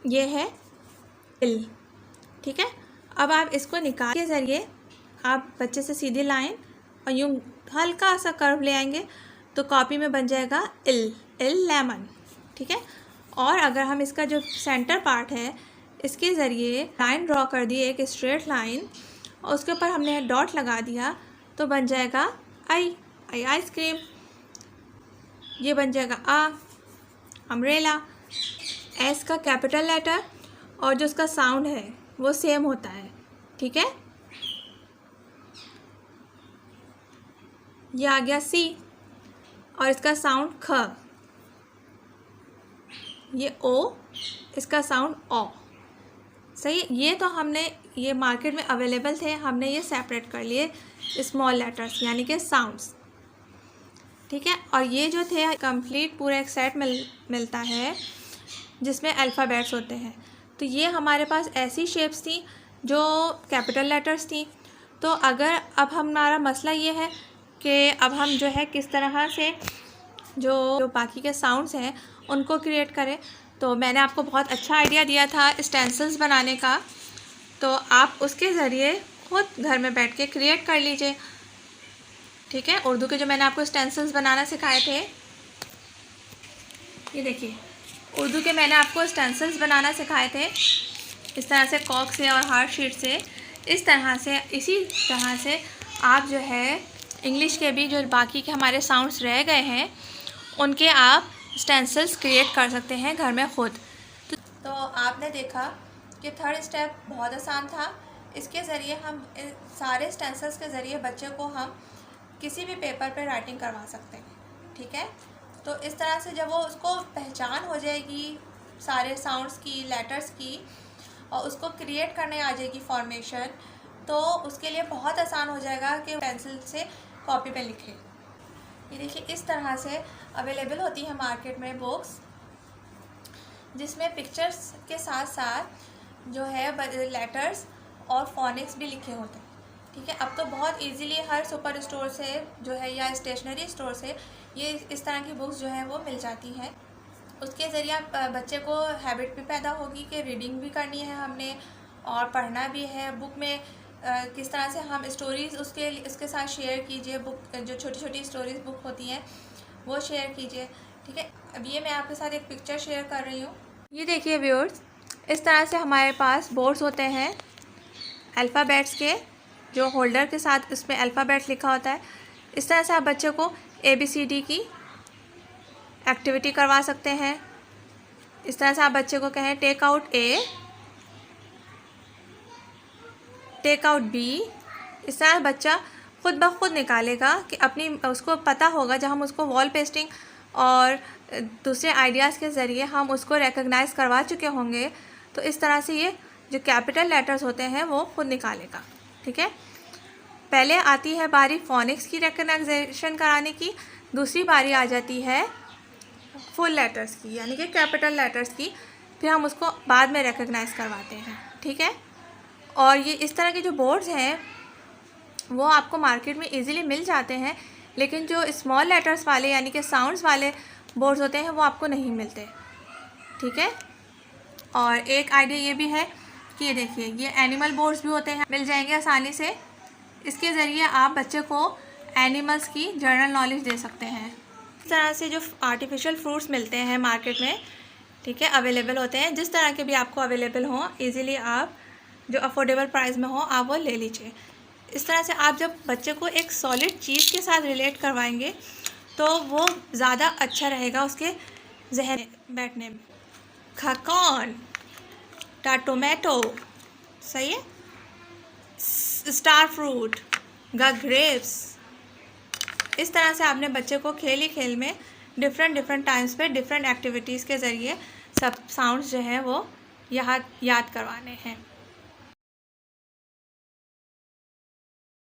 ये है इल, ठीक है। अब आप इसको निकाल के ज़रिए आप बच्चे से सीधी लाइन और यूँ हल्का सा कर्व ले आएंगे तो कॉपी में बन जाएगा इल, इल लेमन, ठीक है। और अगर हम इसका जो सेंटर पार्ट है इसके ज़रिए लाइन ड्रॉ कर दी, एक स्ट्रेट लाइन, और उसके ऊपर हमने डॉट लगा दिया तो बन जाएगा आई, आई आइसक्रीम। ये बन जाएगा अम्ब्रेला। एस का कैपिटल लेटर और जो उसका साउंड है वो सेम होता है, ठीक है। ये आ गया सी और इसका साउंड ख। ये ओ, इसका साउंड ओ। सही, ये तो हमने ये मार्केट में अवेलेबल थे, हमने ये सेपरेट कर लिए स्मॉल लेटर्स यानी कि साउंड्स, ठीक है। और ये जो थे कंप्लीट पूरा एक सेट मिलता है जिसमें अल्फ़ाबेट्स होते हैं। तो ये हमारे पास ऐसी शेप्स थी जो कैपिटल लेटर्स थी। तो अगर अब हमारा मसला ये है कि अब हम जो है किस तरह से जो बाकी के साउंड्स हैं उनको क्रिएट करें। तो मैंने आपको बहुत अच्छा आइडिया दिया था स्टेंसिल्स बनाने का, तो आप उसके ज़रिए खुद घर में बैठ के क्रिएट कर लीजिए, ठीक है। उर्दू के जो मैंने आपको स्टेंसिल्स बनाना सिखाए थे, ये देखिए उर्दू के मैंने आपको स्टेंसिल्स बनाना सिखाए थे, इस तरह से कॉक से और हार्ड शीट से। इसी तरह से आप जो है इंग्लिश के भी जो बाकी के हमारे साउंड्स रह गए हैं उनके आप स्टेंसिल्स क्रिएट कर सकते हैं घर में खुद। तो आपने देखा कि थर्ड स्टेप बहुत आसान था। इसके ज़रिए हम सारे स्टेंसिल्स के ज़रिए बच्चे को हम किसी भी पेपर पे राइटिंग करवा सकते हैं, ठीक है। तो इस तरह से जब वो उसको पहचान हो जाएगी सारे साउंड्स की, लेटर्स की, और उसको क्रिएट करने आ जाएगी फॉर्मेशन, तो उसके लिए बहुत आसान हो जाएगा कि पेंसिल से कॉपी पे लिखे। ये देखिए इस तरह से अवेलेबल होती है मार्केट में बुक्स जिसमें पिक्चर्स के साथ साथ जो है लेटर्स और फोनिक्स भी लिखे होते हैं, ठीक है। अब तो बहुत इजीली हर सुपर स्टोर से जो है या स्टेशनरी स्टोर से ये इस तरह की बुक्स जो है वो मिल जाती हैं। उसके ज़रिए आप बच्चे को हैबिट भी पैदा होगी कि रीडिंग भी करनी है हमने और पढ़ना भी है। बुक में किस तरह से हम स्टोरीज़ उसके साथ शेयर कीजिए, बुक जो छोटी छोटी स्टोरीज़ बुक होती हैं वो शेयर कीजिए, ठीक है। अब ये मैं आपके साथ एक पिक्चर शेयर कर रही हूँ। ये देखिए व्यूअर्स, इस तरह से हमारे पास बोर्ड्स होते हैं अल्फ़ाबेट्स के, जो होल्डर के साथ उसमें अल्फ़ाबेट्स लिखा होता है। इस तरह से आप बच्चे को ABCD की एक्टिविटी करवा सकते हैं। इस तरह से आप बच्चे को कहें take out A, take out B। इस तरह बच्चा खुद ब खुद निकालेगा कि उसको पता होगा। जब हम उसको वॉल पेस्टिंग और दूसरे आइडियाज़ के ज़रिए हम उसको रिकग्नाइज़ करवा चुके होंगे तो इस तरह से ये जो कैपिटल लेटर्स होते हैं वो खुद निकालेगा, ठीक है। पहले आती है बारी फोनिक्स की रिकग्नाइजेशन कराने की, दूसरी बारी आ जाती है फुल लेटर्स की यानी कि कैपिटल लेटर्स की, फिर हम उसको बाद में रिकग्नाइज़ करवाते हैं, ठीक है। और ये इस तरह के जो बोर्ड्स हैं वो आपको मार्केट में इजीली मिल जाते हैं, लेकिन जो स्मॉल लेटर्स वाले यानी कि साउंड्स वाले बोर्ड्स होते हैं वो आपको नहीं मिलते, ठीक है। और एक आइडिया ये भी है कि ये देखिए ये एनिमल बोर्ड्स भी होते हैं, मिल जाएंगे आसानी से। इसके ज़रिए आप बच्चे को एनिमल्स की जनरल नॉलेज दे सकते हैं। इस तरह से जो आर्टिफिशियल फ्रूट्स मिलते हैं मार्केट में, ठीक है, अवेलेबल होते हैं। जिस तरह के भी आपको अवेलेबल हों, ईज़िली आप जो अफोर्डेबल प्राइस में हो आप वो ले लीजिए। इस तरह से आप जब बच्चे को एक सॉलिड चीज़ के साथ रिलेट करवाएंगे तो वो ज़्यादा अच्छा रहेगा उसके जहन बैठने में। खकॉन, टोमेटो, सही है, स्टार फ्रूट, ग्रेप्स। इस तरह से आपने बच्चे को खेल ही खेल में डिफरेंट टाइम्स पे डिफरेंट एक्टिविटीज़ के ज़रिए सब साउंड्स जो हैं वो याद करवाने हैं।